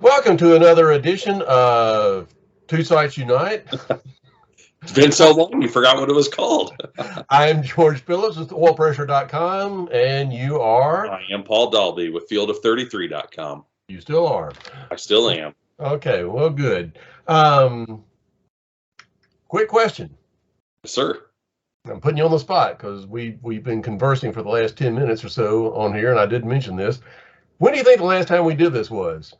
Welcome to another edition of Two Sites Unite. It's been so long, you forgot what it was called. I am George Phillips with oilpressure.com, and you are? I am Paul Dalby with fieldof33.com. You still are. I still am. Okay, well, good. Quick question. Yes, sir. I'm putting you on the spot because we've been conversing for the last 10 minutes or so on here, and I did mention this. When do you think the last time we did this was?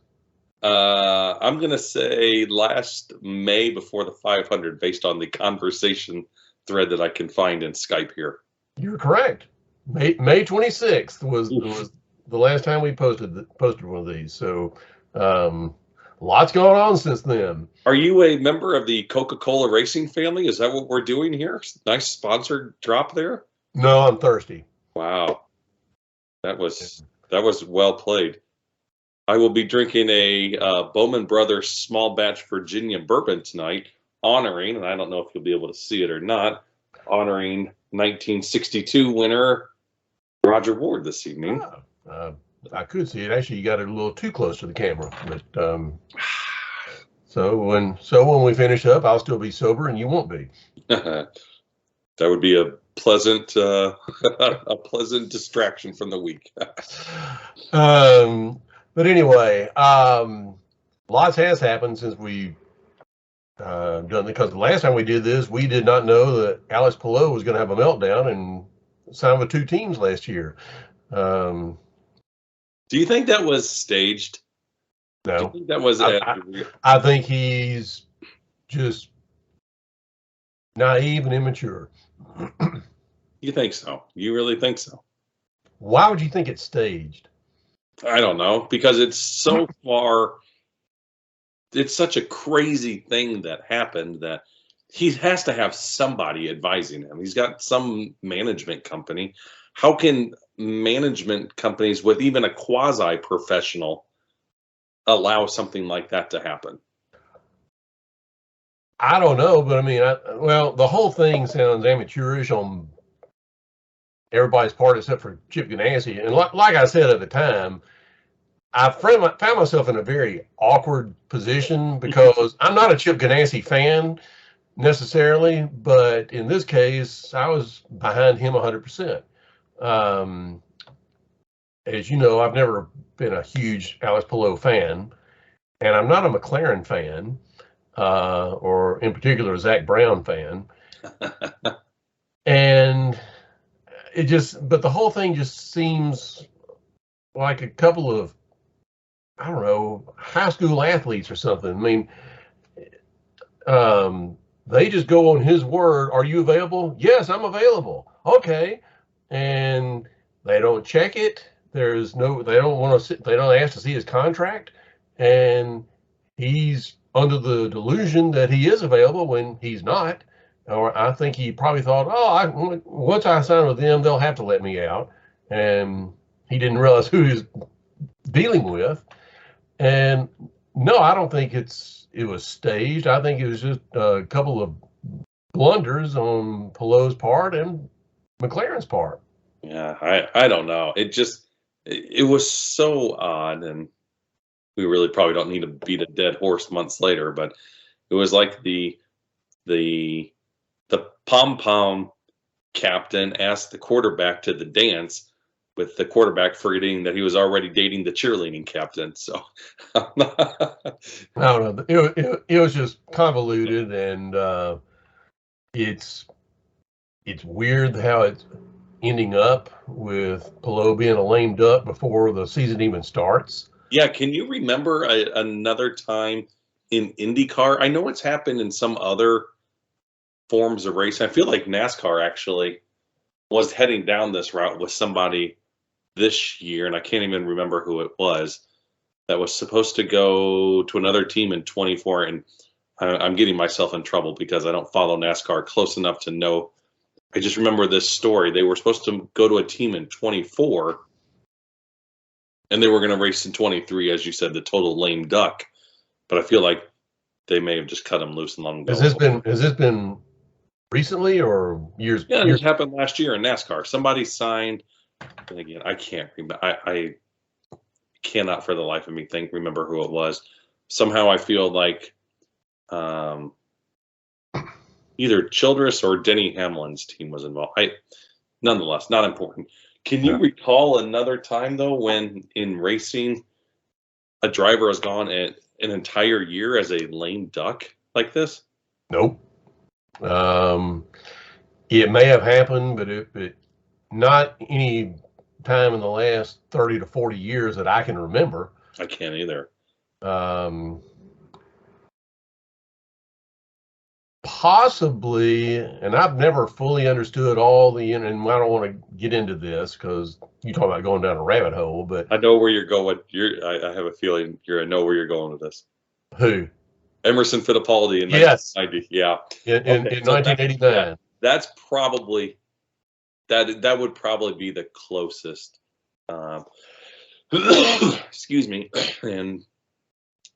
I'm going to say last May before the 500, based on the conversation thread that I can find in Skype here. You're correct. May 26th was the last time we posted one of these. So lots going on since then. Are you a member of the Coca-Cola racing family? Is that what we're doing here? Nice sponsored drop there. No, I'm thirsty. Wow. That was well played. I will be drinking a Bowman Brothers small batch Virginia bourbon tonight, honoring, and I don't know if you'll be able to see it or not, honoring 1962 winner Roger Ward this evening. I could see it. Actually, you got it a little too close to the camera. But so when we finish up, I'll still be sober and you won't be. That would be a pleasant distraction from the week. But anyway, lots has happened since we done it, because the last time we did this, we did not know that Alex Palou was going to have a meltdown and sign with two teams last year. Do you think that was staged? No. Do you think that was I think he's just naive and immature. You think so? You really think so? Why would you think it's staged? I don't know, because it's so far, it's such a crazy thing that happened that he has to have somebody advising him. He's got some management company. How can management companies with even a quasi-professional allow something like that to happen? I don't know, but I mean, the whole thing sounds amateurish on everybody's part except for Chip Ganassi. And like I said at the time, I found myself in a very awkward position because I'm not a Chip Ganassi fan necessarily, but in this case, I was behind him 100%. As you know, I've never been a huge Alex Palou fan, and I'm not a McLaren fan, or in particular a Zach Brown fan. And but the whole thing just seems like a couple of, I don't know, high school athletes or something. I mean, they just go on his word. Are you available? Yes, I'm available. Okay. And they don't check it. They don't want to they don't ask to see his contract. And he's under the delusion that he is available when he's not. Or I think he probably thought, once I sign with them, they'll have to let me out. And he didn't realize who he's dealing with. And no, I don't think it was staged. I think it was just a couple of blunders on Palou's part and McLaren's part. Yeah, I don't know. It was so odd, and we really probably don't need to beat a dead horse months later, but it was like the pom-pom captain asked the quarterback to the dance, with the quarterback forgetting that he was already dating the cheerleading captain. So I don't know. It was just convoluted, and it's weird how it's ending up with Palou being a lame duck before the season even starts. Yeah, can you remember another time in IndyCar? I know it's happened in some other forms of racing. I feel like NASCAR actually was heading down this route with somebody this year, and I can't even remember who it was, that was supposed to go to another team in 24, and I'm getting myself in trouble because I don't follow NASCAR close enough to know. I just remember this story. They were supposed to go to a team in 24, and they were going to race in 23, as you said, the total lame duck. But I feel like they may have just cut him loose and let him go. Has this been recently or years? Yeah, it happened last year in NASCAR. Somebody signed, and again, I can't remember. cannot for the life of me remember who it was. Somehow I feel like either Childress or Denny Hamlin's team was involved. Nonetheless, not important. Can you recall another time though when in racing a driver has gone an entire year as a lame duck like this? Nope. It may have happened, but it not any time in the last 30 to 40 years that I can remember. I can't either. Possibly, and I've never fully understood all the, and I don't want to get into this because you talk about going down a rabbit hole, but I know where you're going. I have a feeling I know where you're going with this. Who? Emerson Fittipaldi in Yes. 1990. Yeah. In 1989. That's probably that would probably be the closest. Excuse me. And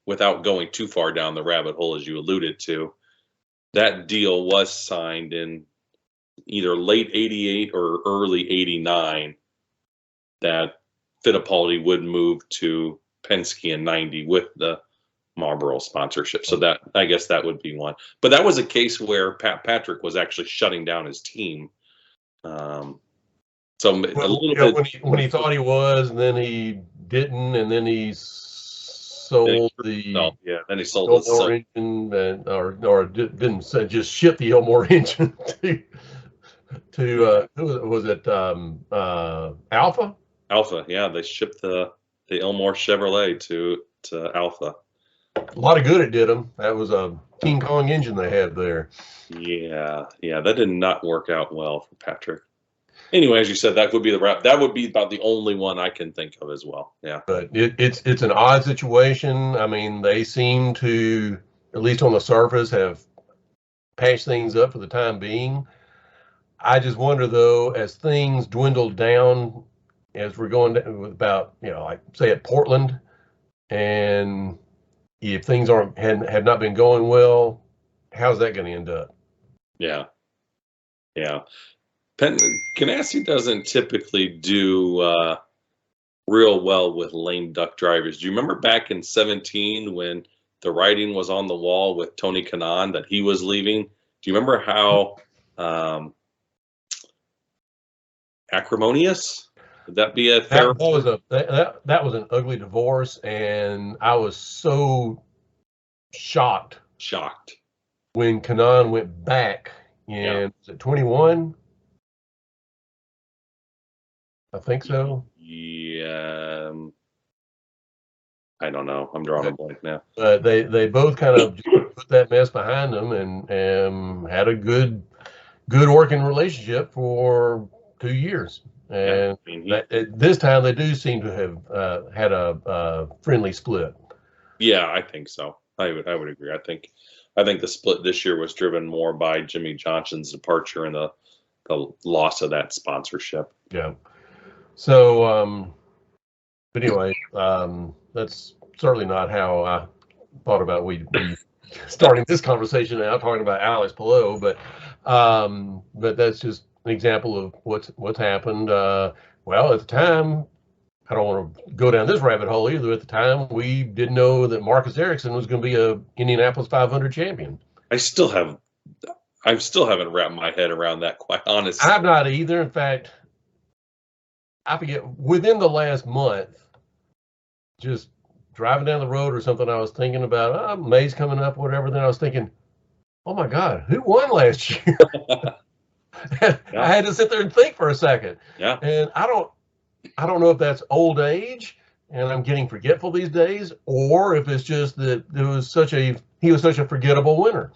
without going too far down the rabbit hole, as you alluded to, that deal was signed in either late 88 or early 89 that Fittipaldi would move to Penske in 90 with the Marlboro sponsorship. So that, I guess that would be one. But that was a case where Patrick was actually shutting down his team. So a little bit when he thought he was, and then he didn't, and then he sold then he sold the Elmore engine, or didn't say, just ship the Elmore engine to who was it? Alpha. Alpha, yeah, they shipped the Elmore Chevrolet to Alpha. A lot of good it did them. That was a King Kong engine they had there. Yeah, that did not work out well for Patrick. Anyway, as you said, that would be the wrap. That would be about the only one I can think of as well. Yeah, but it's an odd situation. I mean, they seem to, at least on the surface, have patched things up for the time being. I just wonder though, as things dwindle down, as we're going to, about, like say at Portland, and if things have not been going well, how's that going to end up? Yeah. Ganassi doesn't typically do real well with lame duck drivers. Do you remember back in 2017 when the writing was on the wall with Tony Kanaan that he was leaving? Do you remember how acrimonious? Would that be a fair? That was an ugly divorce, and I was so shocked when Kanaan went back in was it 21? I think so. Yeah. I don't know. I'm drawing a blank now. They both kind of put that mess behind them and had a good working relationship for 2 years. And this time they do seem to have had a friendly split. Yeah, I think so. I would agree. I think the split this year was driven more by Jimmy Johnson's departure and the loss of that sponsorship. Yeah. So, but anyway, that's certainly not how I thought about we starting this conversation out talking about Alex Palou, but that's just an example of what's happened. Well, at the time, I don't want to go down this rabbit hole either. At the time, we didn't know that Marcus Ericsson was going to be a Indianapolis 500 champion. I still haven't wrapped my head around that, quite honestly. I'm not either. In fact, I forget, within the last month, just driving down the road or something, I was thinking about, May's coming up, whatever. Then I was thinking, oh my God, who won last year? I had to sit there and think for a second. Yeah. And I don't know if that's old age and I'm getting forgetful these days, or if it's just that he was such a forgettable winner.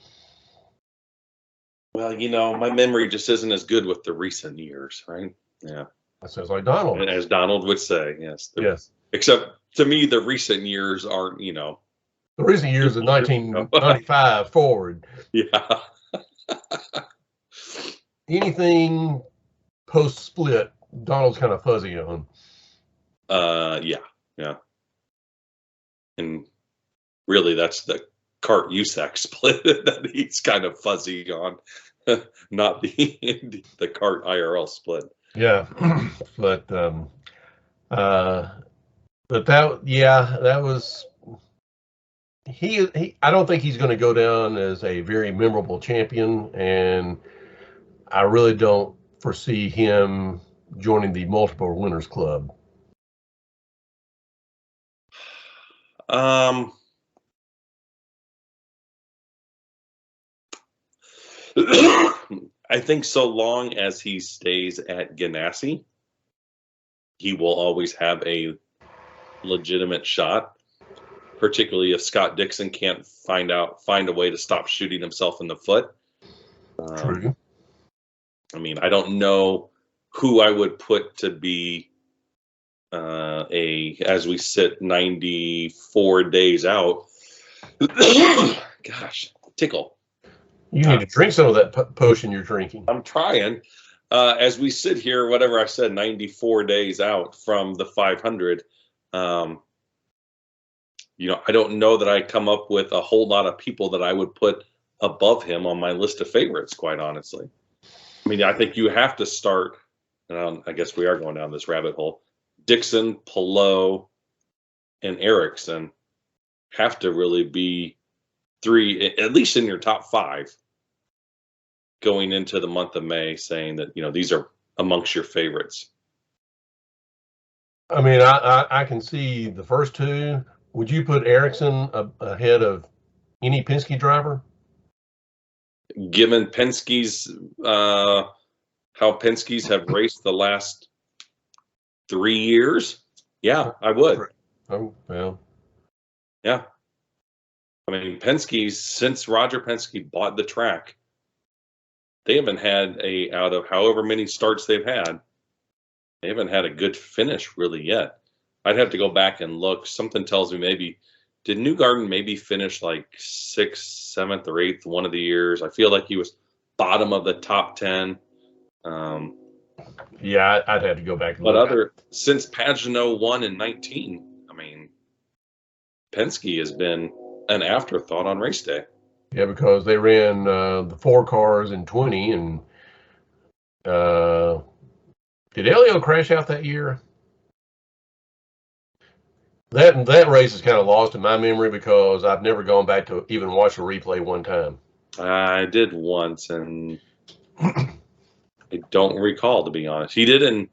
Well, my memory just isn't as good with the recent years, right? Yeah. That sounds like Donald. As Donald would say, yes. Yes. Except to me, the recent years aren't, The recent years of 1995 forward. Yeah. Anything post-split, Donald's kind of fuzzy on. Yeah. And really, that's the Cart USAC split that he's kind of fuzzy on, not the Cart IRL split. Yeah, but But that was he. I don't think he's going to go down as a very memorable champion, and I really don't foresee him joining the multiple winners club. I think so long as he stays at Ganassi, he will always have a legitimate shot, particularly if Scott Dixon can't find a way to stop shooting himself in the foot. True. I mean, I don't know who I would put to be as we sit 94 days out. Gosh, tickle. You need to drink some of that potion you're drinking. I'm trying. As we sit here, whatever I said, 94 days out from the 500, I don't know that I come up with a whole lot of people that I would put above him on my list of favorites, quite honestly. I mean, I think you have to start, and I guess we are going down this rabbit hole. Dixon, Palou, and Ericsson have to really be three, at least in your top five, going into the month of May, saying that, these are amongst your favorites. I mean, I can see the first two. Would you put Ericsson ahead of any Penske driver? Given Penske's, how Penske's have raced the last 3 years, yeah, I would. Oh, well. Yeah. I mean, Penske's, since Roger Penske bought the track, they haven't had out of however many starts they've had, they haven't had a good finish really yet. I'd have to go back and look. Something tells me did Newgarden maybe finish like 6th, 7th, or 8th one of the years? I feel like he was bottom of the top 10. Yeah, I'd have to go back and look. Since Pagenaud won in 19, I mean, Penske has been an afterthought on race day. Yeah, because they ran the 4 cars in 20, and did Elio crash out that year? That race is kind of lost in my memory because I've never gone back to even watch a replay one time. I did once, and I don't recall, to be honest. He did in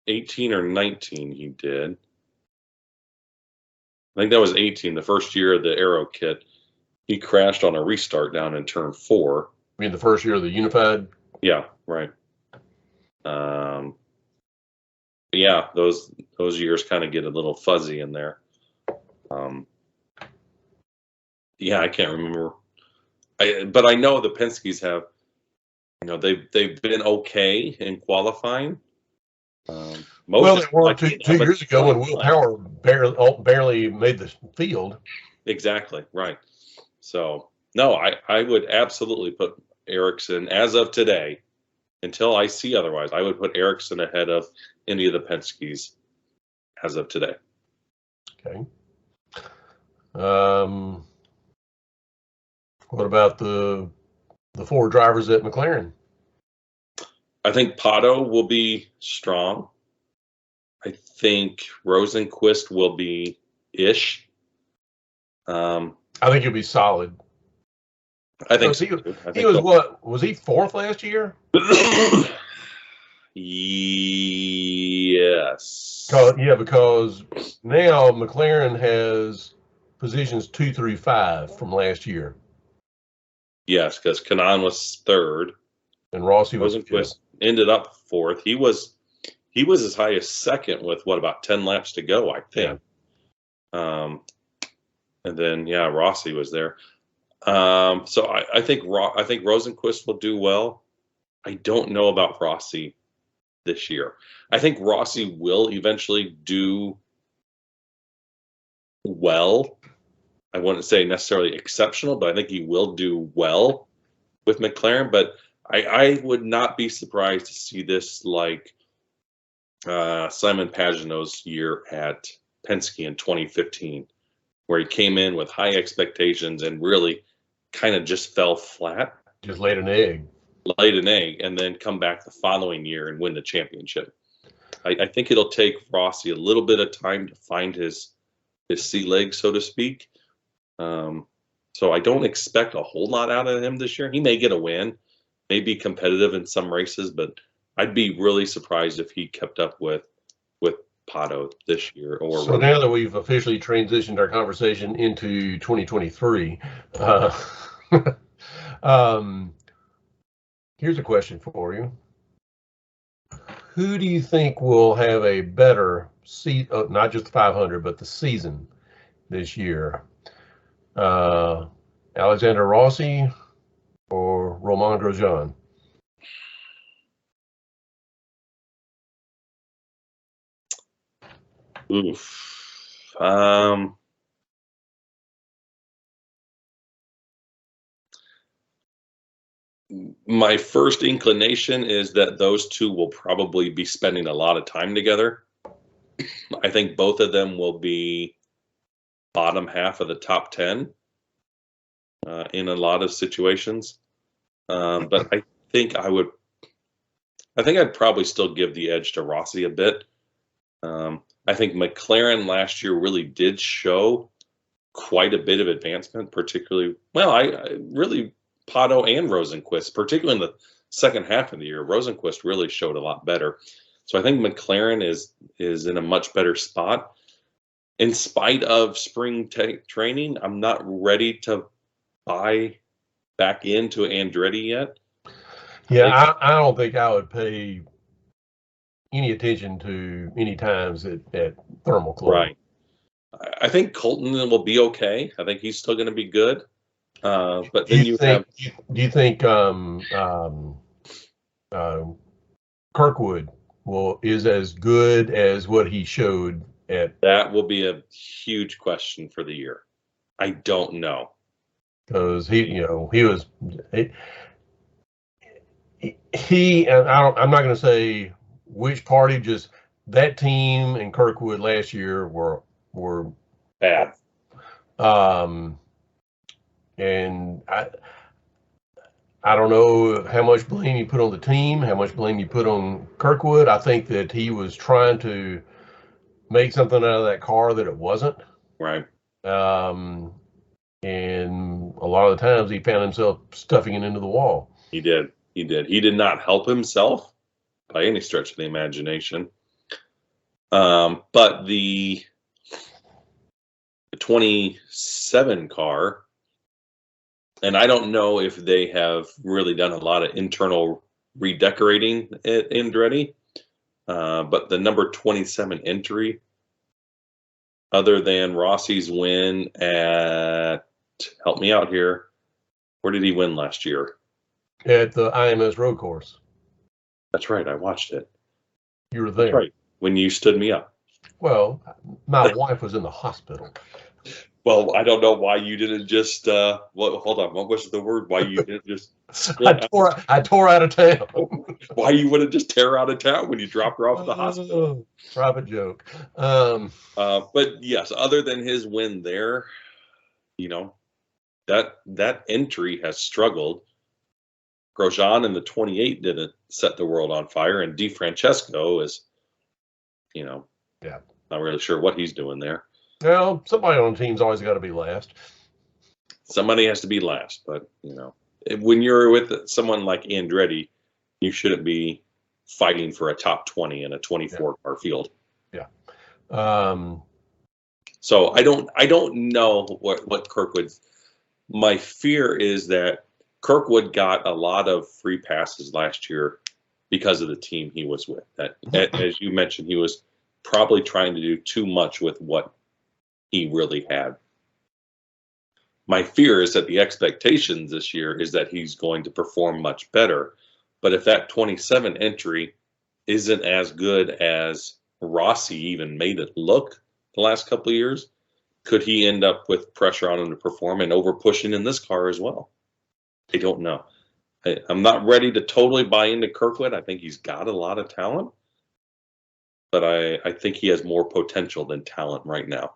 18 or 19. He did. I think that was 18, the first year of the Aero kit. He crashed on a restart down in turn 4. I mean, the first year of the Unified? Yeah, right. Yeah, those years kind of get a little fuzzy in there. Yeah, I can't remember. But I know the Penske's have, they've been okay in qualifying. Well, they were two years ago when Will Power barely made the field. Exactly, right. So, no, I would absolutely put Ericsson, as of today, until I see otherwise, I would put Ericsson ahead of any of the Penske's as of today. Okay. What about the 4 drivers at McLaren? I think Pato will be strong. I think Rosenquist will be ish. I think he'll be solid. I think so. He was what? Was he 4th last year? Yes. Because now McLaren has positions 2 through 5 from last year. Yes, because Kanaan was 3rd, and Rossi ended up 4th. He was as high as 2nd with about 10 laps to go, I think. Yeah. And then Rossi was there. So I think Rosenquist will do well. I don't know about Rossi this year. I think Rossi will eventually do well. I wouldn't say necessarily exceptional, but I think he will do well with McLaren. But I would not be surprised to see this like Simon Pagenaud's year at Penske in 2015, where he came in with high expectations and really kind of just fell flat. Just laid an egg. And then come back the following year and win the championship. I think it'll take Rossi a little bit of time to find his sea legs, so to speak. So I don't expect a whole lot out of him this year. He may get a win, may be competitive in some races, but I'd be really surprised if he kept up with Pato this year. Or so now that we've officially transitioned our conversation into 2023, here's a question for you. Who do you think will have a better not just the 500, but the season this year? Alexander Rossi or Romain Grosjean? Oof. My first inclination is that those two will probably be spending a lot of time together. I think both of them will be bottom half of the top 10 in a lot of situations. But I think I'd probably still give the edge to Rossi a bit. I think McLaren last year really did show quite a bit of advancement, particularly, I really Pato and Rosenqvist, particularly in the second half of the year. Rosenqvist really showed a lot better. So I think McLaren is in a much better spot. In spite of spring training, I'm not ready to buy back into Andretti yet. Yeah, I don't think I would pay any attention to any times at Thermal Club. Right. I think Colton will be okay. I think he's still going to be good. But then do you think Kirkwood is as good as what he showed at? That will be a huge question for the year. I don't know, because he was and I'm not going to say which party, just that team and Kirkwood last year were bad. And I don't know how much blame you put on the team, how much blame you put on Kirkwood. I think that he was trying to make something out of that car that it wasn't. Right. And a lot of the times he found himself stuffing it into the wall. He did. He did not help himself by any stretch of the imagination. But the 27 car, and I don't know if they have really done a lot of internal redecorating at Andretti, but the number 27 entry, other than Rossi's win at, help me out here, where did he win last year? At the IMS road course. That's right, I watched it. You were there. That's right, when you stood me up. Well, my wife was in the hospital. Well, I don't know why you didn't just hold on, what was the word? Why you didn't just I tore out of town. Why you wouldn't just tear out of town when you dropped her off at the hospital? Private joke. But yes, other than his win there, that entry has struggled. Grosjean in the 28 didn't set the world on fire, and DeFrancesco is, not really sure what he's doing there. Well, somebody on the team's always got to be last. Somebody has to be last, but when you're with someone like Andretti, you shouldn't be fighting for a top 20 in a 24 car field. Yeah. So I don't know what Kirkwood's. My fear is that Kirkwood got a lot of free passes last year because of the team he was with. That, as you mentioned, he was probably trying to do too much with what he really had. My fear is that the expectations this year is that he's going to perform much better. But if that 27 entry isn't as good as Rossi even made it look the last couple of years, could he end up with pressure on him to perform and over pushing in this car as well? I don't know. I'm not ready to totally buy into Kirkwood. I think he's got a lot of talent, but I think he has more potential than talent right now.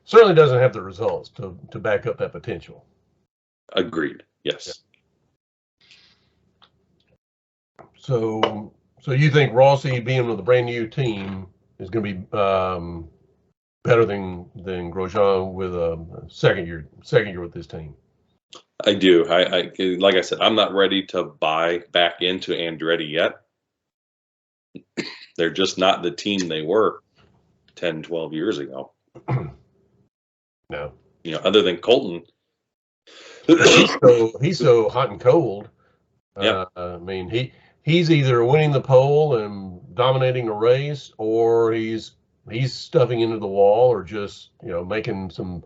Certainly doesn't have the results to back up that potential. Agreed. Yes. So you think Rossi being with a brand new team is going to be better than Grosjean with a second year with this team? I do. I like I said, I'm not ready to buy back into Andretti yet. They're just not the team they were 10, 12 years ago. No. You know, other than Colton. He's so hot and cold. Yeah. I mean, he's either winning the pole and dominating a race, or he's stuffing into the wall, or just making some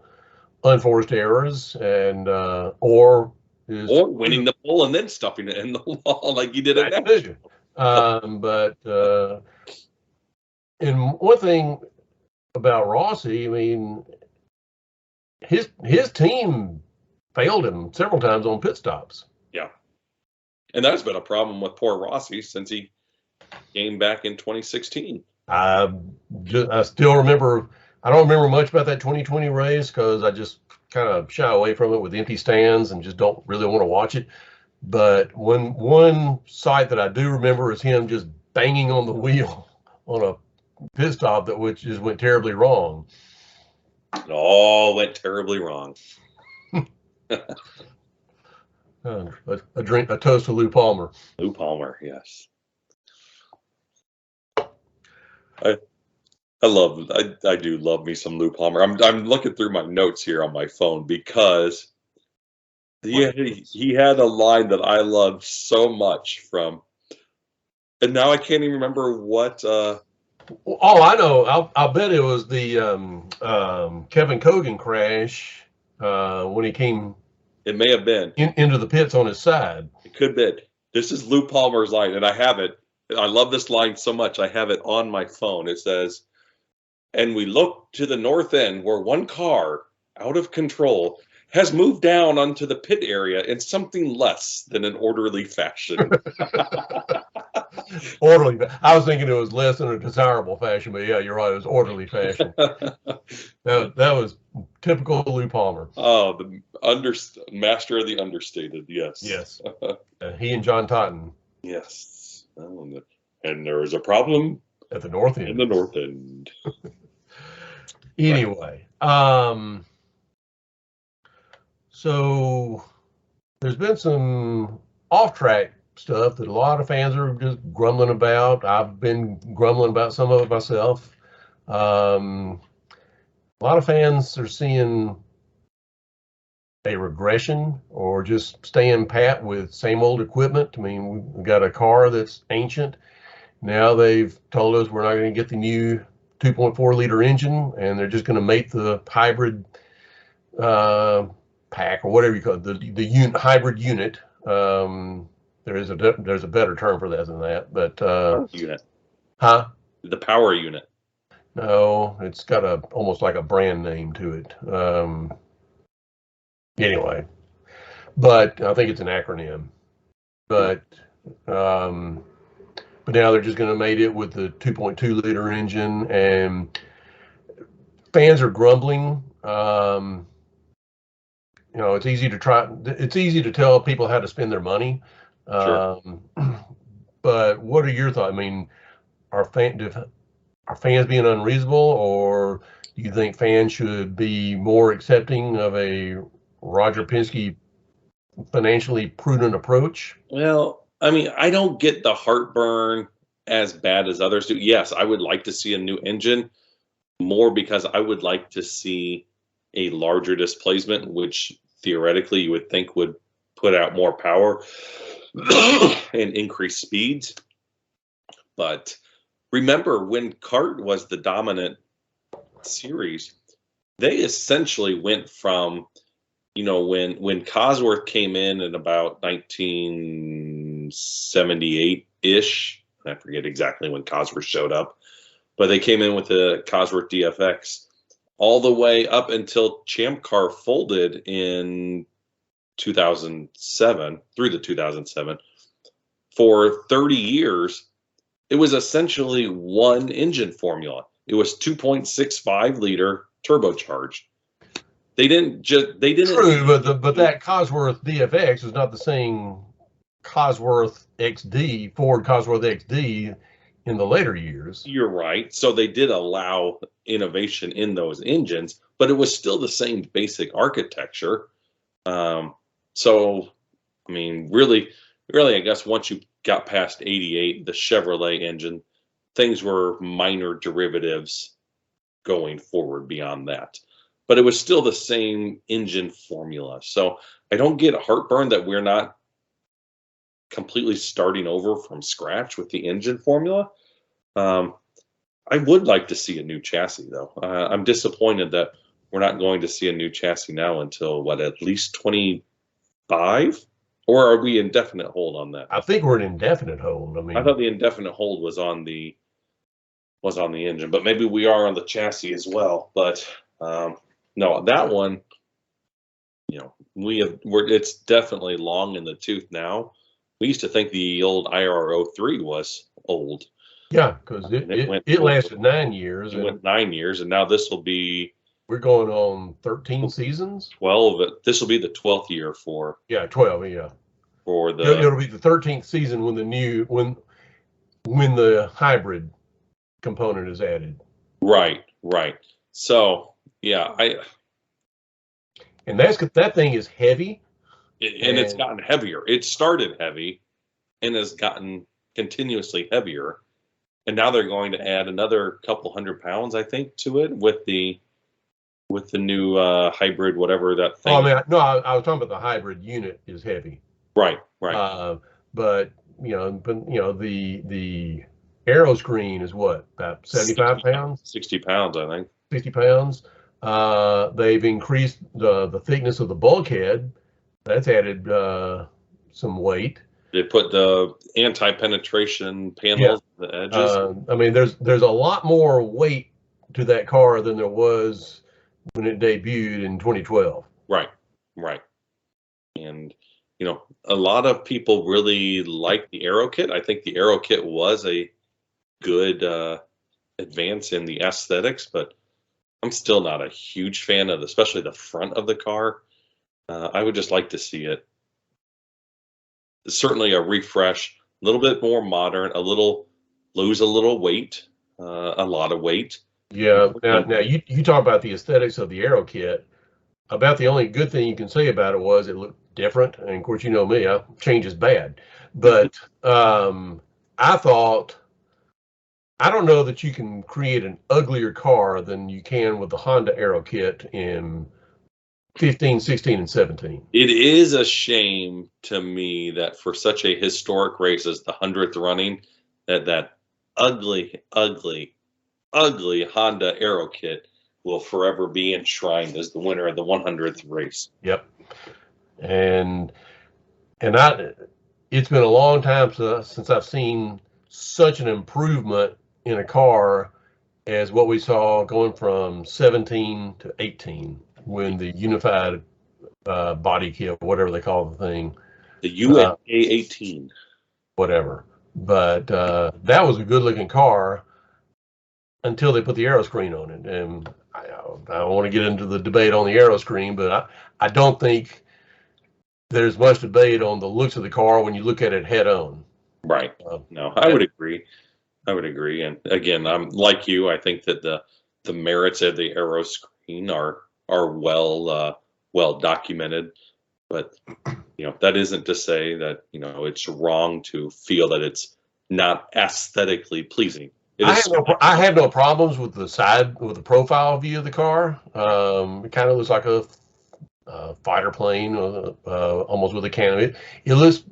unforced errors, and or winning the pole and then stuffing it in the wall like you did at that. But and one thing about Rossi, I mean, his team failed him several times on pit stops. Yeah. And that's been a problem with poor Rossi since he came back in 2016. I still remember. I don't remember much about that 2020 race because I just kind of shy away from it with empty stands and just don't really want to watch it. But one sight that I do remember is him just banging on the wheel on a pit stop which just went terribly wrong. It all went terribly wrong. A toast to Lou Palmer. Lou Palmer, yes. I do love me some Lou Palmer. I'm looking through my notes here on my phone because he had a line that I loved so much from, and now I can't even remember what. Oh, I know. I'll bet it was the Kevin Kogan crash when he came. It may have been into the pits on his side. It could be. This is Lou Palmer's line, and I have it. I love this line so much. I have it on my phone. It says, "And we look to the north end where one car, out of control, has moved down onto the pit area in something less than an orderly fashion." Orderly. I was thinking it was less than a desirable fashion, but yeah, you're right. It was orderly fashion. that was typical Lou Palmer. Oh, the master of the understated. Yes. Yes. He and John Totten. Yes. And there was a problem at the north end. In the north end. Anyway, so there's been some off-track stuff that a lot of fans are just grumbling about. I've been grumbling about some of it myself. A lot of fans are seeing a regression or just staying pat with same old equipment. I mean, we've got a car that's ancient. Now they've told us we're not going to get the new 2.4 liter engine, and they're just going to make the hybrid pack, or whatever you call it, the hybrid unit. There's a better term for that than that, but unit. Huh? The power unit. No, it's got almost like a brand name to it. Anyway, but I think it's an acronym. But now they're just going to make it with the 2.2 liter engine, and fans are grumbling. It's easy to tell people how to spend their money. Sure. But what are your thoughts? I mean, are fans being unreasonable, or do you think fans should be more accepting of a Roger Penske financially prudent approach? Well, I mean, I don't get the heartburn as bad as others do. Yes, I would like to see a new engine, more because I would like to see a larger displacement, which theoretically you would think would put out more power and increase speeds. But remember, when CART was the dominant series, they essentially went from, when Cosworth came in about 1978-ish, I forget exactly when Cosworth showed up, but they came in with the Cosworth DFX all the way up until Champ Car folded in 2007, through the 2007. For 30 years, it was essentially one engine formula. It was 2.65 liter turbocharged. They didn't. True, but that Cosworth DFX is not the same Cosworth XD, Ford Cosworth XD in the later years. You're right. So they did allow innovation in those engines, but it was still the same basic architecture. So, I mean, really, I guess once you got past 88, the Chevrolet engine, things were minor derivatives going forward beyond that. But it was still the same engine formula. So I don't get heartburn that we're not completely starting over from scratch with the engine formula. I would like to see a new chassis, though. I'm disappointed that we're not going to see a new chassis now until what, at least 25? Or are we indefinite hold on that? I think we're an indefinite hold. I mean, I thought the indefinite hold was on the engine, but maybe we are on the chassis as well. But no, that one, it's definitely long in the tooth now. We used to think the old IR03 was old. yeah, because it lasted 9 years. It went 9 years, and now this will be. We're going on 13 seasons. 12. This will be the 12th year for. Yeah, 12. Yeah. For the. It'll be the 13th season when the hybrid component is added. Right. So yeah, and that thing is heavy. And it's gotten heavier. It started heavy and has gotten continuously heavier. And now they're going to add another couple 100 pounds, I think, to it with the new hybrid, whatever that thing. Oh, I mean, no, I was talking about the hybrid unit is heavy. Right. But the aero screen is what, about 75 pounds? 60 pounds, I think. 60 pounds. They've increased the thickness of the bulkhead. That's added some weight. They put the anti-penetration panels on the edges. I mean, there's a lot more weight to that car than there was when it debuted in 2012. Right. And a lot of people really like the Aero Kit. I think the Aero Kit was a good advance in the aesthetics, but I'm still not a huge fan of, especially the front of the car. I would just like to see it. Certainly a refresh, a little bit more modern, lose a little weight, a lot of weight. Yeah. Now you talk about the aesthetics of the Aero Kit. About the only good thing you can say about it was it looked different. And of course, you know me, change is bad. But I thought, I don't know that you can create an uglier car than you can with the Honda Aero Kit in 15, 16, and 17. It is a shame to me that for such a historic race as the 100th running, that ugly Honda Aero Kit will forever be enshrined as the winner of the 100th race. Yep. And it's been a long time since I've seen such an improvement in a car as what we saw going from 17 to 18 when the unified body kit, whatever they call the thing. The UNA 18. Whatever. But that was a good looking car until they put the aero screen on it. And I don't want to get into the debate on the aero screen, but I don't think there's much debate on the looks of the car when you look at it head on. Right. No, I would agree. And again, I'm like you. I think that the merits of the aero screen are well documented. But that isn't to say that it's wrong to feel that it's not aesthetically pleasing. I have no problems with the profile view of the car. It kind of looks like a fighter plane, almost with a canopy. It looks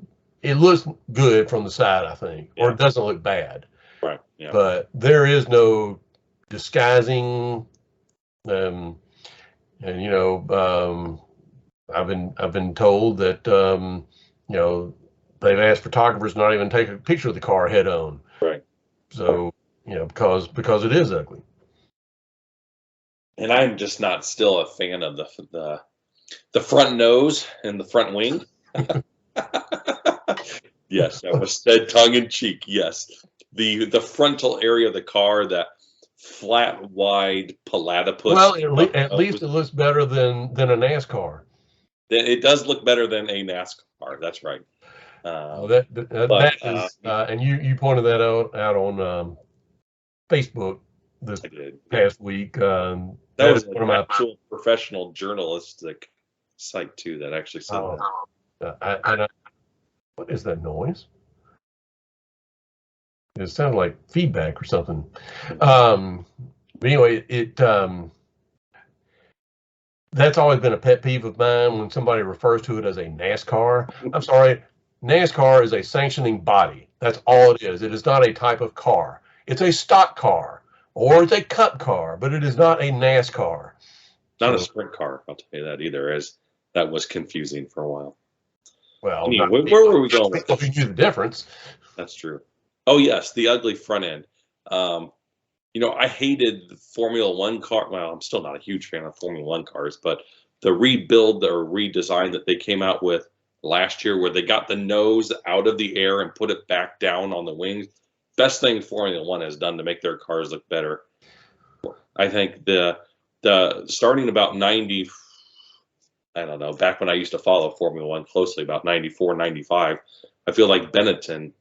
good from the side, I think, or it doesn't look bad. Right. Yeah. But there is no disguising. And I've been told that they've asked photographers not even take a picture of the car head on. Right. So because it is ugly. And I'm just not still a fan of the front nose and the front wing. Yes, that was said tongue in cheek. Yes, the frontal area of the car, that flat, wide platypus. Well, at least it looks better than a NASCAR. It does look better than a NASCAR. That's right. Well, Um, that but is, and you pointed that out on Facebook this I did. Yeah, past week. that That was is an one of my. actual professional journalistic site too that actually said that. What is that noise? It sounded like feedback or something. But anyway, that's always been a pet peeve of mine when somebody refers to it as a NASCAR. I'm sorry, NASCAR is a sanctioning body. That's all it is. It is not a type of car. It's a stock car or it's a cup car, but it is not a NASCAR. Not a So, sprint car, I'll tell you that either, as that was confusing for a while. well, Anyway, not where were we going with people who this? knew the difference. That's true. Oh yes, the ugly front end. Um, I hated the Formula One car. Well, I'm still not a huge fan of Formula One cars, but the rebuild or redesign that they came out with last year, where they got the nose out of the air and put it back down on the wings, best thing Formula One has done to make their cars look better. I think the starting about 90, I don't know, back when I used to follow Formula One closely, about 94, 95, I feel like Benetton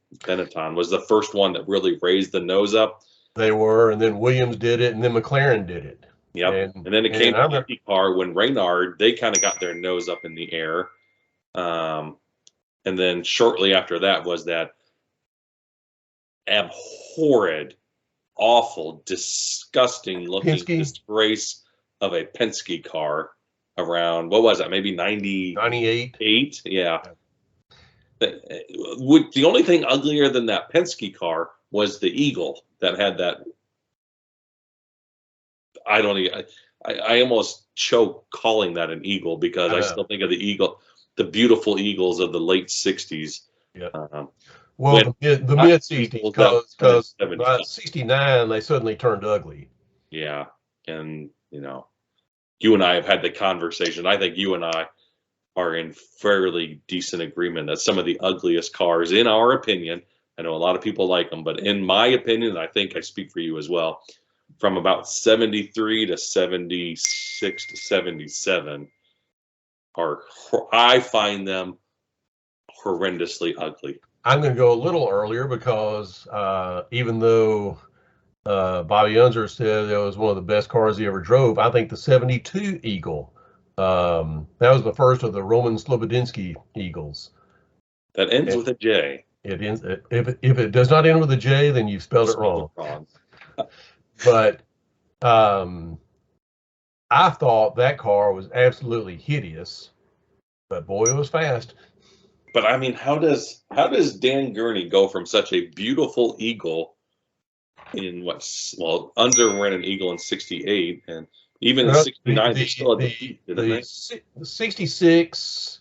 was the first one that really raised the nose up. They were, and then Williams did it, and then McLaren did it. Yep. And And then it came and I to remember IndyCar when Reynard, they kind of got their nose up in the air. Um, and then shortly after that was that abhorred, awful, disgusting looking Penske disgrace of a Penske car around, what was that, maybe 98. 98? Yeah. The only thing uglier than that Penske car was the Eagle that had that. I don't even, I almost choke calling that an eagle because I I know. still think of the eagle, the beautiful eagles of the late 60s. Yeah. Um, Well, when the not mid the '60s, eagles that were in because by 75. '69 they suddenly turned ugly. Yeah. And, you and I have had the conversation. I think you and I are in fairly decent agreement that some of the ugliest cars, in our opinion, I know a lot of people like them, but in my opinion, I think I speak for you as well, from about 73 to 76 to 77 are, I find them horrendously ugly. I'm going to go a little earlier because even though Bobby Unser said it was one of the best cars he ever drove, I think the '72 Eagle, that was the first of the Roman Slobodinsky Eagles. That ends And with a J. it ends, if it does not end with a J, then you've spelled it Spelled wrong. it wrong. But um, I thought that car was absolutely hideous, but boy, it was fast. But I mean, how does Dan Gurney go from such a beautiful eagle in well, Unser ran an eagle in 68, and even in Uh, the 69 they the still had the the beat, didn't the, they? si- the '66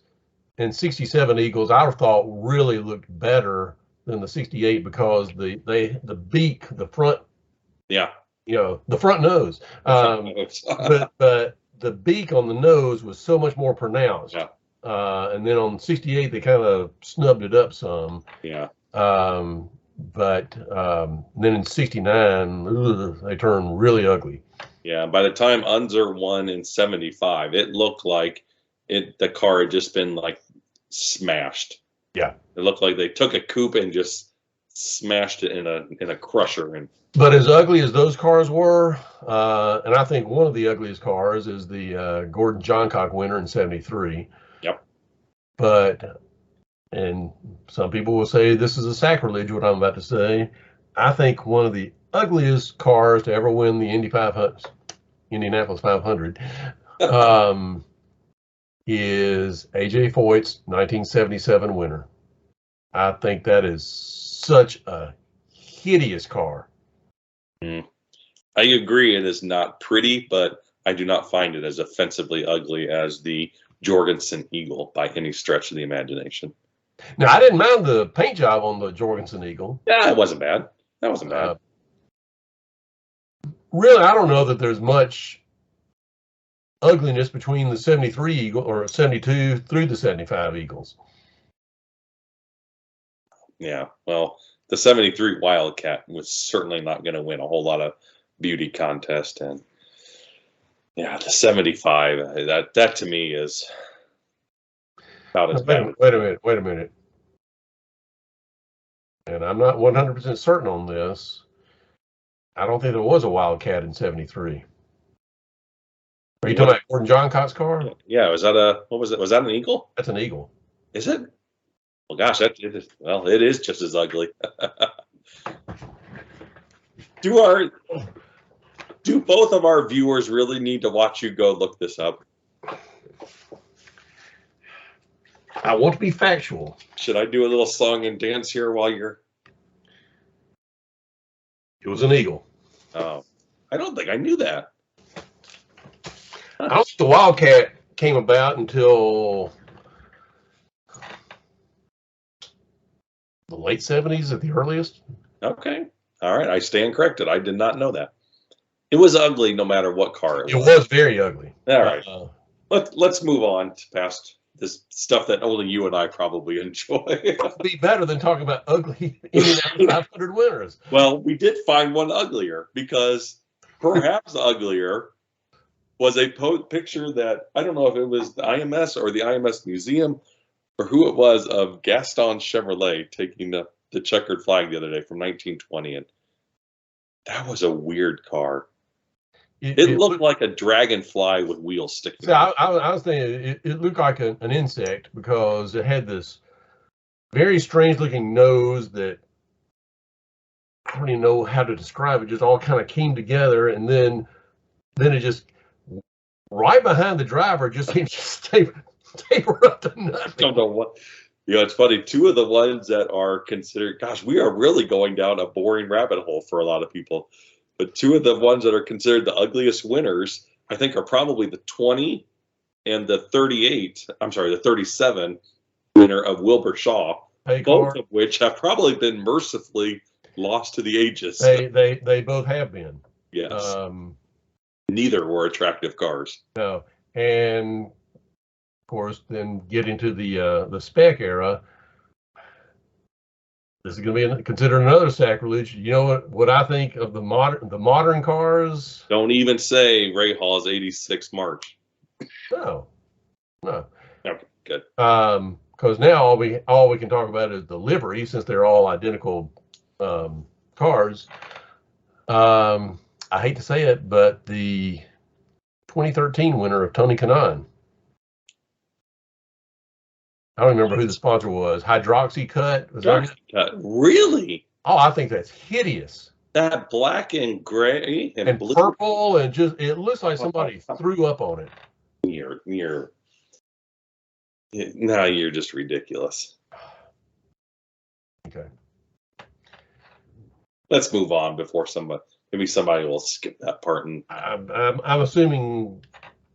and '67 Eagles, I thought really looked better than the '68 because the beak, the front, Yeah. the front nose, The front nose. but the beak on the nose was so much more pronounced. Yeah. And then on '68 they kind of snubbed it up some. Yeah. But then in '69, they turned really ugly. Yeah. By the time Unser won in 75, it looked like the car had just been like smashed. Yeah. It looked like they took a coupe and just smashed it in a crusher. And But as ugly as those cars were, and I think one of the ugliest cars is the Gordon Johncock winner in '73. yep. And some people will say this is a sacrilege, what I'm about to say. I think one of the ugliest cars to ever win the Indianapolis 500, is A.J. Foyt's 1977 winner. I think that is such a hideous car. I agree. It is not pretty, but I do not find it as offensively ugly as the Jorgensen Eagle by any stretch of the imagination. Now, I didn't mind the paint job on the Jorgensen Eagle. Yeah, it wasn't bad. That wasn't bad. Really, I don't know that there's much ugliness between the '73 Eagle or '72 through the '75 Eagles. Yeah. Well, the 73 Wildcat was certainly not going to win a whole lot of beauty contest. And yeah, the 75, that to me is about as bad. Wait a minute. and I'm not 100% certain on this, I don't think there was a Wildcat in 73. Are you talking about Gordon Johncott's car? Yeah, was that what was it? Was that an Eagle? That's an Eagle. Is it? Well, gosh, it is just as ugly. Do both of our viewers really need to watch you go look this up? I want to be factual. Should I do a little song and dance here while you're... It was an Eagle. Oh, I don't think I knew that. I don't think the Wildcat came about until the late 70s at the earliest. Okay. All right. I stand corrected. I did not know that. It was ugly no matter what car it was. It was very ugly. All right. Let's move on to past this stuff that only you and I probably enjoy. It'd be better than talking about ugly Indianapolis 500 winners. Well, we did find one uglier, because perhaps uglier was a picture that, I don't know if it was the IMS or the IMS Museum or who it was, of Gaston Chevrolet taking the checkered flag the other day from 1920. And that was a weird car. It looked like a dragonfly with wheels sticking out. I was thinking it looked like an insect, because it had this very strange looking nose that I don't even know how to describe it. Just all kind of came together, and then it just right behind the driver just seems to taper up to nothing. I don't know what. It's funny. Two of the ones that are considered, gosh, we are really going down a boring rabbit hole for a lot of people. But two of the ones that are considered the ugliest winners, I think, are probably the 20 and the 38. I'm sorry, the 37 winner of Wilbur Shaw. Both of which have probably been mercifully lost to the ages. They both have been. Yes. Neither were attractive cars. No, and of course, then get into the spec era. This is going to be considered another sacrilege. You know what I think of the modern cars? Don't even say Ray Hall's '86 March. No. Okay, good. Because now all we can talk about is the livery, since they're all identical cars. I hate to say it, but the 2013 winner of Tony Kanaan, I don't remember who the sponsor was. Hydroxy Cut. Really? Oh, I think that's hideous. That black and gray and blue. Purple, and just it looks like somebody threw up on it. Now you're just ridiculous. Okay. Let's move on before maybe somebody will skip that part. And I'm assuming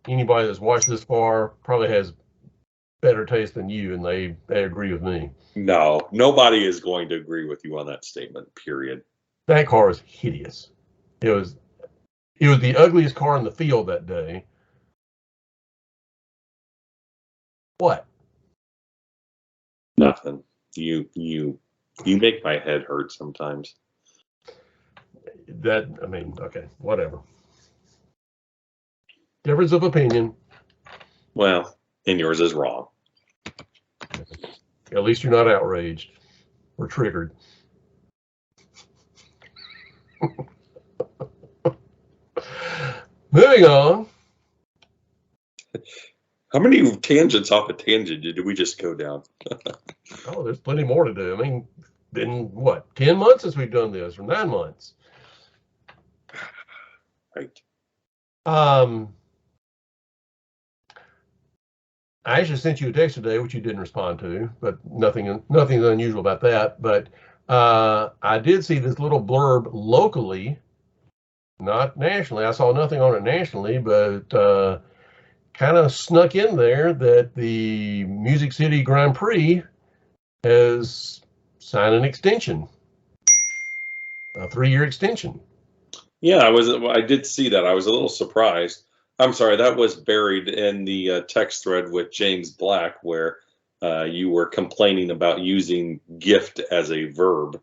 anybody that's watched this far probably has better taste than you, and they agree with me. No, nobody is going to agree with you on that statement, period. That car is hideous. It was the ugliest car in the field that day. What? Nothing. You make my head hurt sometimes. Okay, whatever. Difference of opinion. Well, and yours is wrong. At least you're not outraged or triggered. Moving on. How many tangents off a tangent did we just go down? Oh, there's plenty more to do. I mean, been what, 10 months since we've done this, or 9 months? Right. I actually sent you a text today, which you didn't respond to, but nothing unusual about that. But I did see this little blurb locally, not nationally. I saw nothing on it nationally, but kind of snuck in there that the Music City Grand Prix has signed an extension, a 3-year extension. Yeah, I did see that. I was a little surprised. I'm sorry, that was buried in the text thread with James Black, where you were complaining about using gift as a verb.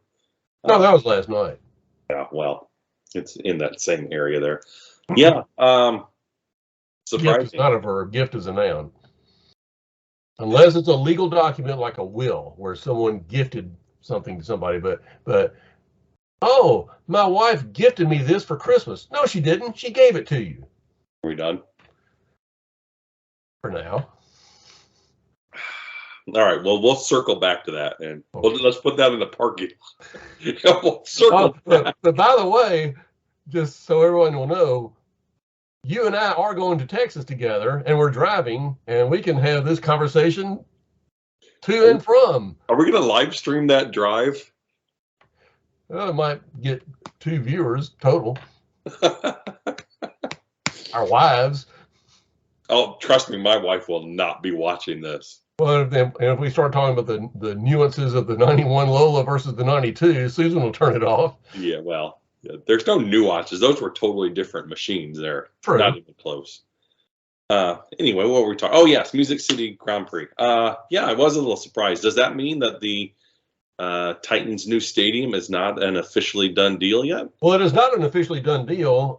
No, that was last night. Yeah, well, it's in that same area there. Yeah, surprising. Gift is not a verb. Gift is a noun. Unless it's a legal document like a will, where someone gifted something to somebody, but oh, my wife gifted me this for Christmas. No, she didn't. She gave it to you. Are we done? For now. All right. Well, we'll circle back to that, and let's put that in the parking. We'll but by the way, just so everyone will know, you and I are going to Texas together, and we're driving, and we can have this conversation to and from. Are we going to live stream that drive? Well, it might get 2 viewers total. Our wives. Oh, trust me, my wife will not be watching this. Well, if we start talking about the nuances of the 91 Lola versus the 92, Susan will turn it off. Yeah, well, there's no nuances. Those were totally different machines there. True. Not even close. Anyway, what were we talking? Oh, yes, Music City Grand Prix. Yeah, I was a little surprised. Does that mean that the Titans' new stadium is not an officially done deal yet? Well, it is not an officially done deal.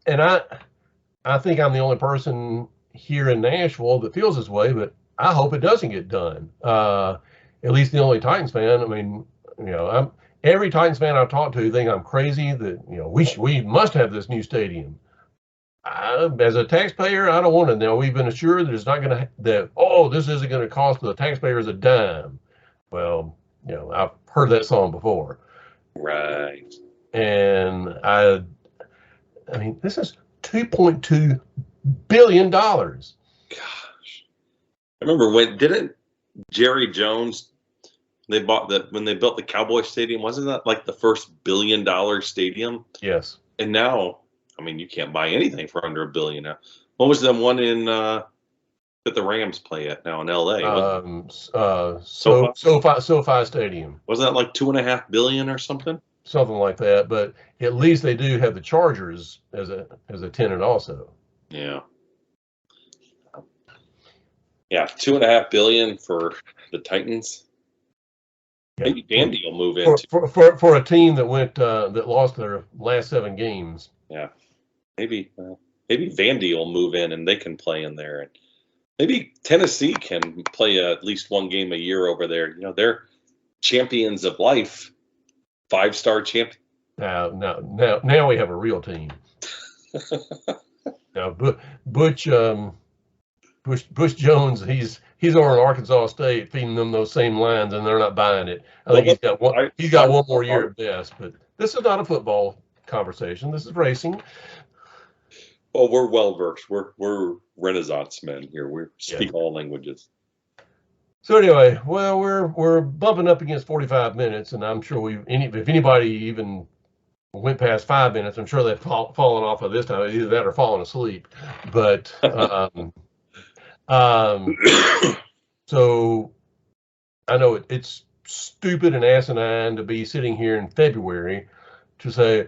And I think I'm the only person here in Nashville that feels this way, but I hope it doesn't get done. At least the only Titans fan. I mean, every Titans fan I've talked to think I'm crazy that we must have this new stadium. As a taxpayer, I don't want to. Now we've been assured that it's not going to this isn't going to cost the taxpayers a dime. Well, I've heard that song before. Right. And I mean, this is $2.2 billion. Gosh. I remember didn't Jerry Jones, when they built the Cowboy Stadium, wasn't that like the first $1 billion stadium? Yes. And now, I mean, you can't buy anything for under $1 billion now. What was the one that the Rams play at now in LA? SoFi Stadium. Wasn't that like $2.5 billion or something? Something like that, but at least they do have the Chargers as a tenant also. Yeah. Yeah, $2.5 billion for the Titans. Yeah. Maybe Vandy will move in for a team that that lost their last 7 games. Yeah, maybe Vandy will move in and they can play in there, and maybe Tennessee can play at least 1 game a year over there. They're champions of life, 5-star champion. Now we have a real team. Now Bush Jones, he's over in Arkansas State feeding them those same lines, and they're not buying it. I think he's got one more year at best. But this is not a football conversation. This is racing. Well, we're well versed. We're Renaissance men here. We speak all languages. So anyway, well, we're bumping up against 45 minutes, and I'm sure if anybody even went past 5 minutes, I'm sure they've fallen off of this time. Either that or fallen asleep. But so I know it's stupid and asinine to be sitting here in February to say,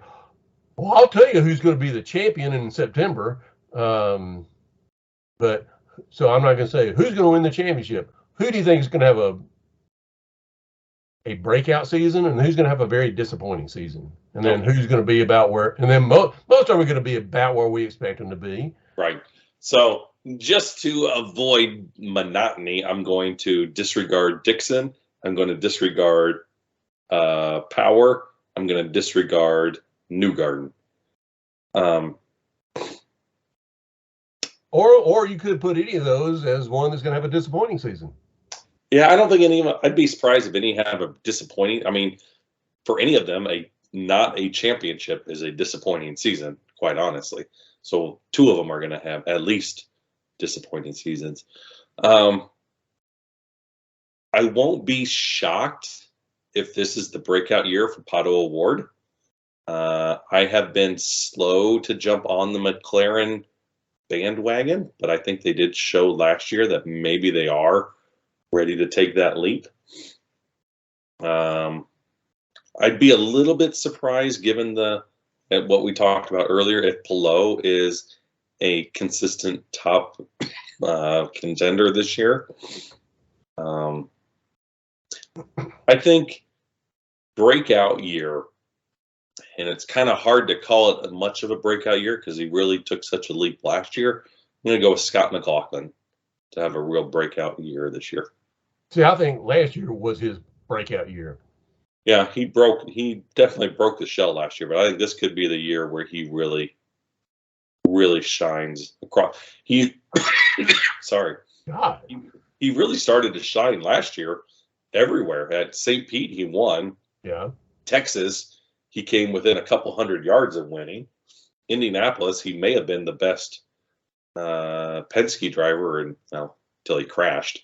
well, I'll tell you who's going to be the champion in September. But so I'm not going to say who's going to win the championship. Who do you think is going to have a breakout season, and who's going to have a very disappointing season? And then who's going to be about where? And then most of them are going to be about where we expect them to be. Right. So just to avoid monotony, I'm going to disregard Dixon. I'm going to disregard Power. I'm going to disregard Newgarden. Or you could put any of those as one that's going to have a disappointing season. Yeah, I don't think any of them. I'd be surprised if any have a disappointing. I mean, for any of them, not a championship is a disappointing season, quite honestly. So 2 of them are going to have at least disappointing seasons. I won't be shocked if this is the breakout year for Pato O'Ward. I have been slow to jump on the McLaren bandwagon, but I think they did show last year that maybe they are ready to take that leap. I'd be a little bit surprised given what we talked about earlier if Palou is a consistent top contender this year. I think breakout year, and it's kind of hard to call it much of a breakout year because he really took such a leap last year. I'm going to go with Scott McLaughlin to have a real breakout year this year. See, I think last year was his breakout year. Yeah, he definitely broke the shell last year, but I think this could be the year where he really, really shines across. Sorry, God. he really started to shine last year everywhere. At St. Pete, he won. Yeah. Texas, he came within a couple hundred yards of winning. Indianapolis, he may have been the best Penske driver until he crashed.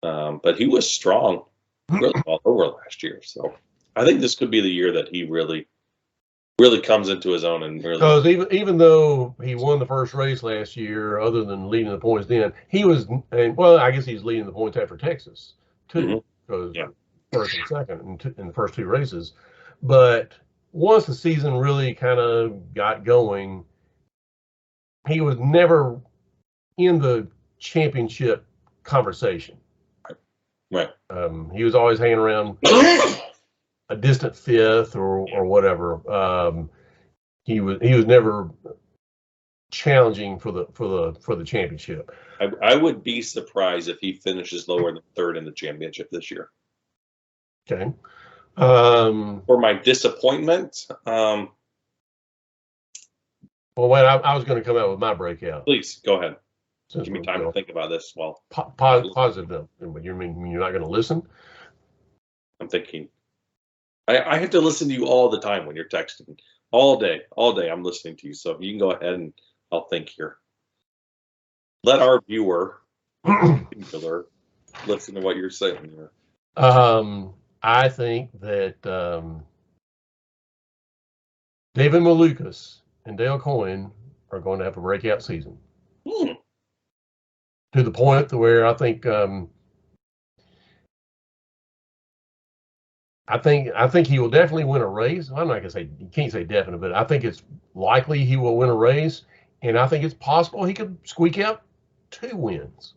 But he was strong really all over last year. So I think this could be the year that he really, really comes into his own and really. Because even though he won the first race last year, other than leading the points, then he was, and well, I guess he's leading the points after Texas too, because first and second in the first two races. But once the season really kind of got going, he was never in the championship conversation. Right. He was always hanging around a distant fifth or whatever. He was never challenging for the championship. I would be surprised if he finishes lower than third in the championship this year. Okay. For my disappointment, well, wait, I was going to come out with my breakout. Please go ahead. Give me time to think about this. Well, positive though. You mean you're not going to listen? I'm thinking. I have to listen to you all the time when you're texting. All day. I'm listening to you. So you can go ahead and I'll think here. Let our viewer listen to what you're saying here. I think that David Malukas and Dale Coyne are going to have a breakout season. To the point where I think he will definitely win a race. I'm not going to say, you can't say definite, but I think it's likely he will win a race, and I think it's possible he could squeak out 2 wins.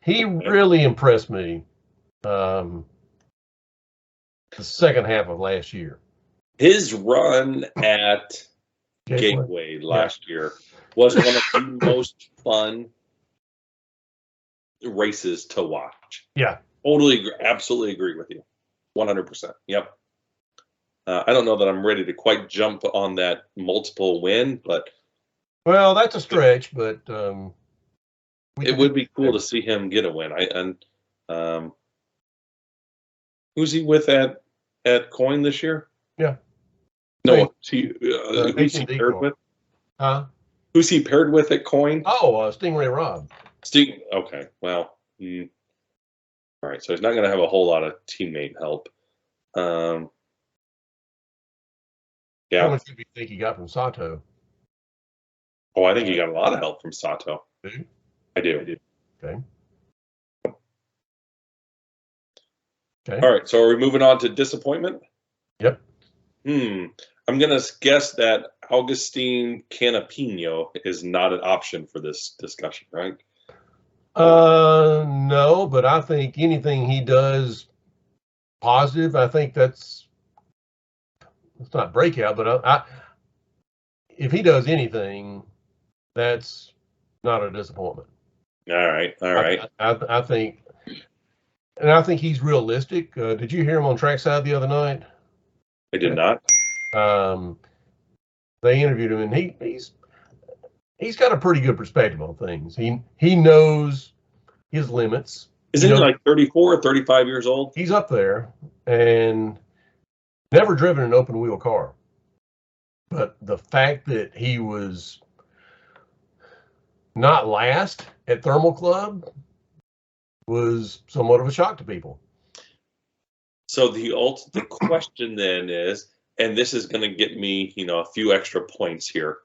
He really impressed me the second half of last year. His run at Gateway last year was one of the most fun races to watch. Yeah. Totally, absolutely agree with you. 100%. Yep. I don't know that I'm ready to quite jump on that multiple win, but. Well, that's a stretch, but. It would be cool to see him get a win. Who's he with at Coyne this year? Yeah. No, who's he paired with? Huh? Who's he paired with at Coyne? Oh, Stingray Rob. Okay. Well, all right. So he's not going to have a whole lot of teammate help. Yeah. How much do you think he got from Sato? Oh, I think he got a lot of help from Sato. I do. Okay. All right. So are we moving on to disappointment? Yep. I'm going to guess that Augustine Canapino is not an option for this discussion, right? No, but I think anything he does positive, I think it's not breakout, but if he does anything, that's not a disappointment. All right. I think, and I think he's realistic. Did you hear him on Trackside the other night? I did not. They interviewed him, and he's got a pretty good perspective on things. He knows his limits. Isn't he like 34 or 35 years old? He's up there and never driven an open wheel car. But the fact that he was not last at Thermal Club was somewhat of a shock to people. So the question then is, and this is going to get me, a few extra points here.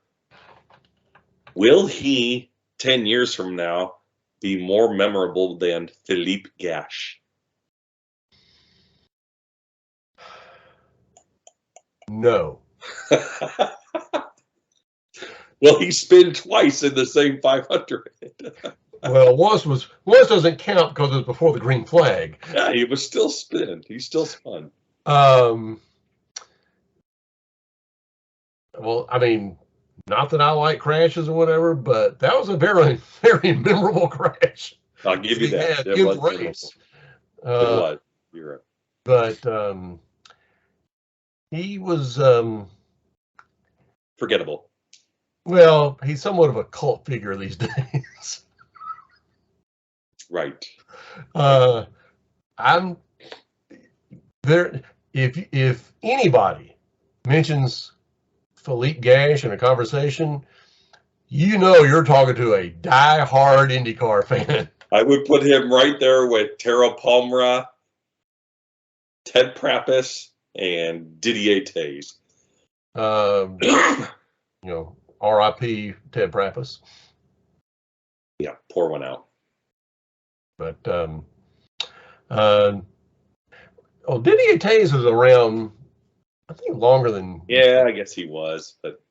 Will he 10 years from now be more memorable than Philippe Gash? No. Well, he spun twice in the same 500. Well, once doesn't count because it was before the green flag. Yeah, he was still spin. He still spun. Well, I mean, not that I like crashes or whatever, but that was a very, very memorable crash. I'll give you He that. had It in was the memorable. race. It was. You're right. But he was, Forgettable. well, he's somewhat of a cult figure these days. Right. I'm there. If anybody mentions Philippe Gash in a conversation, you know you're talking to a die-hard IndyCar fan. I would put him right there with Taro Palmera, Ted Prappis, and Didier Tays. You know, R.I.P. Ted Prappis. Yeah, pour one out. But Didier Tays was around, I think, longer than. Yeah, I guess he was, but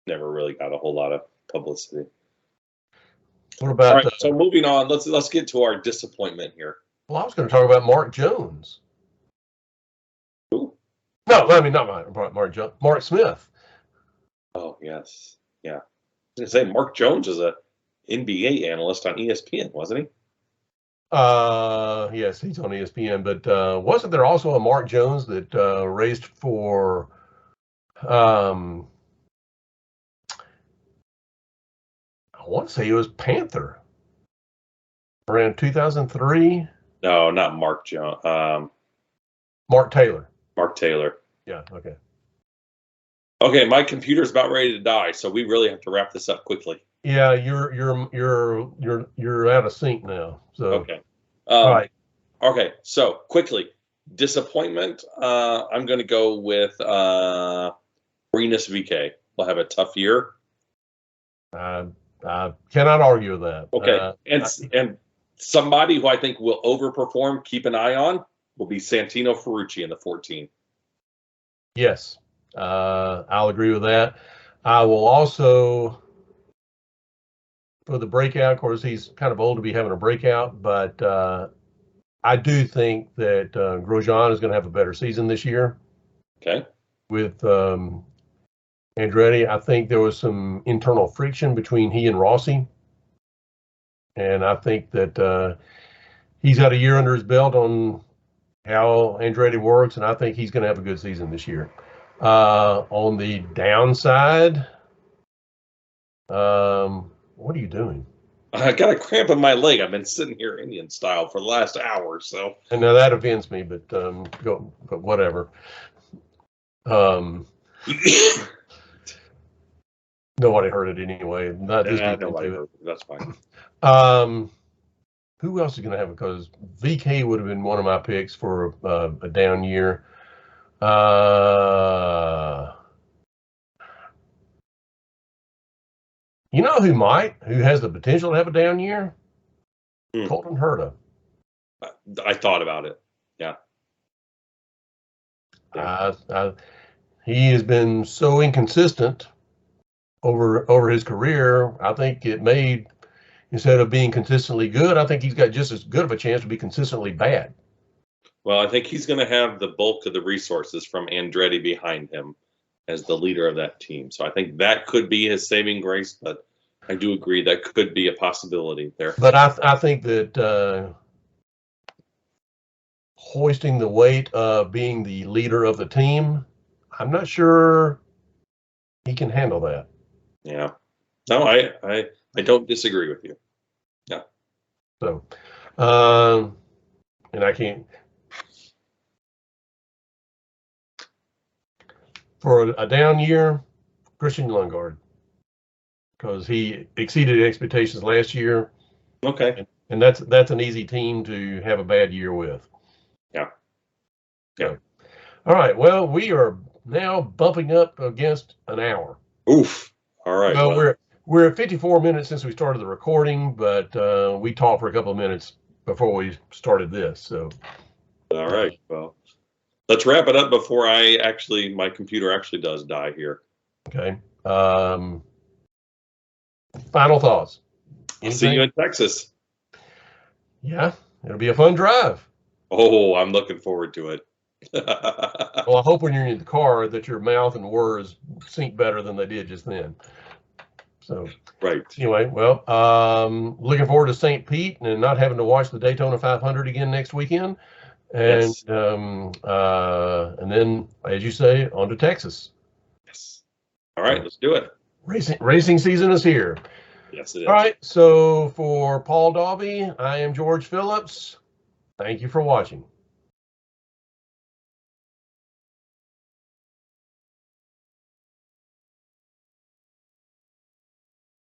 never really got a whole lot of publicity. What about? All right, so moving on, let's get to our disappointment here. Well, I was going to talk about Mark Jones. Who? No, I mean not Mark Jones. Mark Smith. Oh yes, yeah. I was going to say Mark Jones is a NBA analyst on ESPN, wasn't he? Yes, he's on ESPN. But wasn't there also a Mark Jones that raced for? I want to say it was Panther around 2003. No, not Mark Jones. Mark Taylor. Mark Taylor. Yeah. Okay. Okay, my computer's about ready to die, so we really have to wrap this up quickly. Yeah, you're out of sync now. So Okay. all right. Okay, so quickly, disappointment. I'm going to go with Rinus VK. We'll have a tough year. I cannot argue with that. Okay, and somebody who I think will overperform, keep an eye on, will be Santino Ferrucci in the 14. Yes, I'll agree with that. I will also, for the breakout, of course, he's kind of old to be having a breakout, but I do think that Grosjean is going to have a better season this year. Okay. With Andretti, I think there was some internal friction between he and Rossi. And I think that he's got a year under his belt on how Andretti works, and I think he's going to have a good season this year. On the downside, what are you doing? I got a cramp in my leg. I've been sitting here Indian style for the last hour, so. And now that offends me, but whatever. Nobody heard it anyway. Not this deep nobody into heard it. That's fine. Who else is going to have it? Because VK would have been one of my picks for a down year. You know who has the potential to have a down year? Colton Herta. I thought about it. Yeah. He has been so inconsistent over his career. I think it made, instead of being consistently good, I think he's got just as good of a chance to be consistently bad. Well, I think he's going to have the bulk of the resources from Andretti behind him as the leader of that team. So I think that could be his saving grace, but I do agree that could be a possibility there. But I think that hoisting the weight of being the leader of the team, I'm not sure he can handle that. Yeah. No, I don't disagree with you. Yeah. So, and I can't. For a down year, Christian Lundgaard, because he exceeded expectations last year. Okay. And that's an easy team to have a bad year with. Yeah. Yeah. So, all right. Well, we are now bumping up against an hour. Oof. All right. Well, we're at 54 minutes since we started the recording, but we talked for a couple of minutes before we started this. So. All right. Well, let's wrap it up before my computer actually does die here. Okay. Final thoughts. I'll see you in Texas. Yeah, it'll be a fun drive. Oh, I'm looking forward to it. Well, I hope when you're in the car that your mouth and words sync better than they did just then. So Right. anyway, well, looking forward to St. Pete and not having to watch the Daytona 500 again next weekend. And Yes. and then, as you say, on to Texas. Yes. All right, let's do it. Racing season is here. Yes, it is. All right. So for Paul Dalby, I am George Phillips. Thank you for watching.